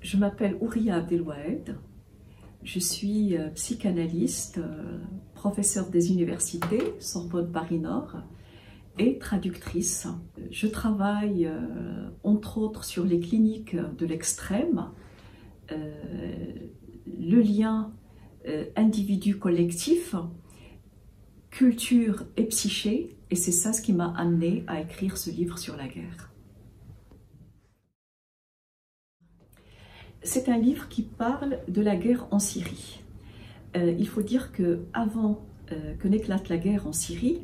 Je m'appelle Ouria Abdelwahed, je suis psychanalyste, professeure des universités, Sorbonne Paris-Nord, et traductrice. Je travaille entre autres sur les cliniques de l'extrême, le lien individu-collectif, culture et psyché, et c'est ça ce qui m'a amenée à écrire ce livre sur la guerre. C'est un livre qui parle de la guerre en Syrie. Il faut dire qu'avant que n'éclate la guerre en Syrie,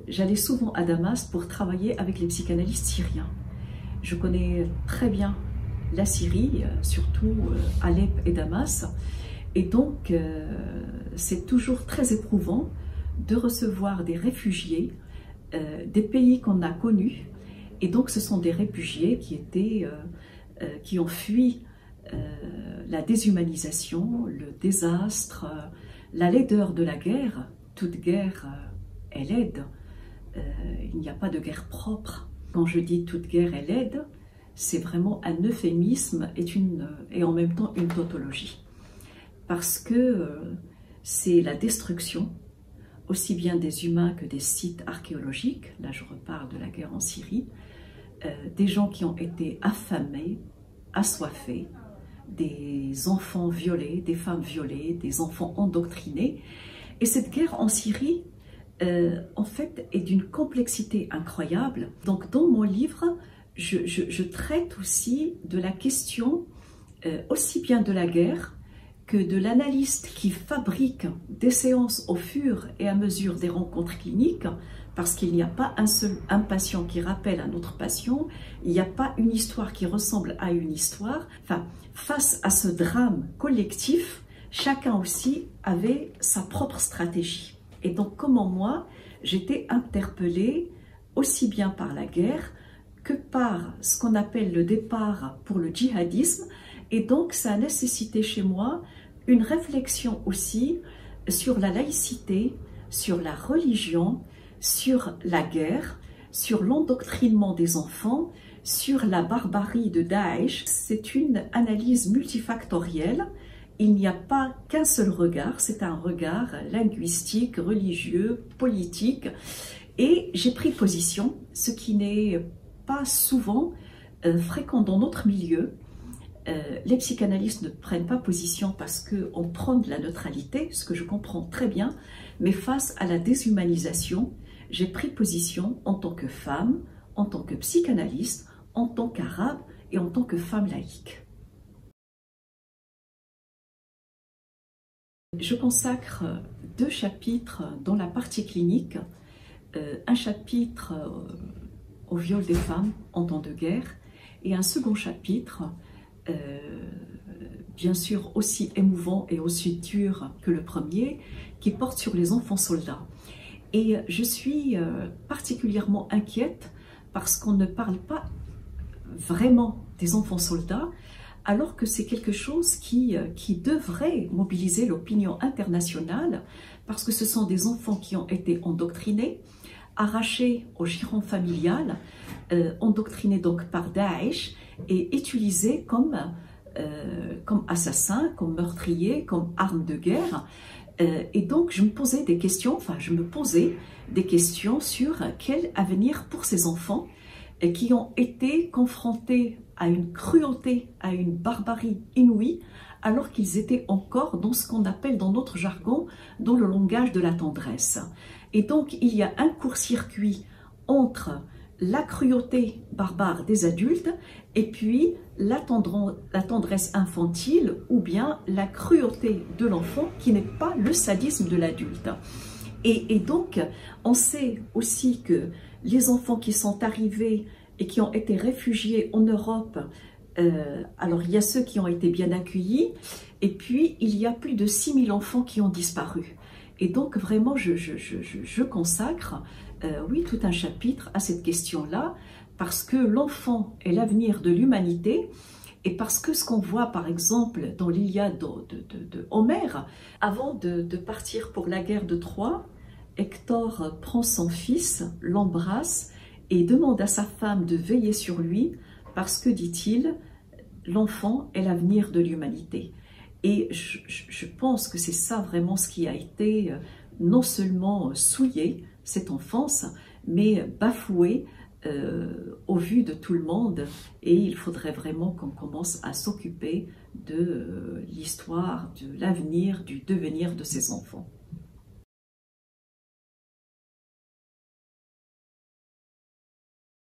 j'allais souvent à Damas pour travailler avec les psychanalystes syriens. Je connais très bien la Syrie, surtout Alep et Damas, et donc c'est toujours très éprouvant de recevoir des réfugiés des pays qu'on a connus, et donc ce sont des réfugiés qui ont fui la déshumanisation, le désastre, la laideur de la guerre. Toute guerre est laide, il n'y a pas de guerre propre. Quand je dis toute guerre est laide, c'est vraiment un euphémisme et en même temps une tautologie. Parce que c'est la destruction, aussi bien des humains que des sites archéologiques, là je reparle de la guerre en Syrie, des gens qui ont été affamés, assoiffés, des enfants violés, des femmes violées, des enfants endoctrinés. Et cette guerre en Syrie, en fait, est d'une complexité incroyable. Donc dans mon livre, je traite aussi de la question aussi bien de la guerre que de l'analyste qui fabrique des séances au fur et à mesure des rencontres cliniques, parce qu'il n'y a pas un patient qui rappelle un autre patient, il n'y a pas une histoire qui ressemble à une histoire. Enfin, face à ce drame collectif, chacun aussi avait sa propre stratégie. Et donc, comment moi, j'étais interpellée aussi bien par la guerre que par ce qu'on appelle le départ pour le djihadisme. Et donc, ça a nécessité chez moi une réflexion aussi sur la laïcité, sur la religion, sur la guerre, sur l'endoctrinement des enfants, sur la barbarie de Daesh. C'est une analyse multifactorielle. Il n'y a pas qu'un seul regard, c'est un regard linguistique, religieux, politique. Et j'ai pris position, ce qui n'est pas souvent fréquent dans notre milieu. Les psychanalystes ne prennent pas position parce qu'on prend de la neutralité, ce que je comprends très bien, mais face à la déshumanisation, j'ai pris position en tant que femme, en tant que psychanalyste, en tant qu'arabe et en tant que femme laïque. Je consacre 2 chapitres dans la partie clinique, un chapitre au viol des femmes en temps de guerre et un second chapitre, bien sûr aussi émouvant et aussi dur que le premier, qui porte sur les enfants soldats. Et je suis particulièrement inquiète parce qu'on ne parle pas vraiment des enfants soldats, alors que c'est quelque chose qui devrait mobiliser l'opinion internationale, parce que ce sont des enfants qui ont été endoctrinés, arrachés au giron familial, endoctrinés donc par Daesh et utilisés comme assassins, comme meurtriers, comme armes de guerre. Et donc je me posais des questions, sur quel avenir pour ces enfants qui ont été confrontés à une cruauté, à une barbarie inouïe, alors qu'ils étaient encore dans ce qu'on appelle dans notre jargon, dans le langage de la tendresse. Et donc il y a un court-circuit entre la cruauté barbare des adultes et puis la tendresse infantile ou bien la cruauté de l'enfant qui n'est pas le sadisme de l'adulte. Et donc on sait aussi que les enfants qui sont arrivés et qui ont été réfugiés en Europe, alors il y a ceux qui ont été bien accueillis et puis il y a plus de 6000 enfants qui ont disparu. Et donc vraiment je consacre oui, tout un chapitre à cette question-là, parce que l'enfant est l'avenir de l'humanité, et parce que ce qu'on voit par exemple dans l'Iliade de Homère, avant de partir pour la guerre de Troie, Hector prend son fils, l'embrasse et demande à sa femme de veiller sur lui, parce que, dit-il, l'enfant est l'avenir de l'humanité. Et je pense que c'est ça vraiment ce qui a été non seulement souillé, cette enfance, mais bafoué au vu de tout le monde. Et il faudrait vraiment qu'on commence à s'occuper de l'histoire, de l'avenir, du devenir de ces enfants.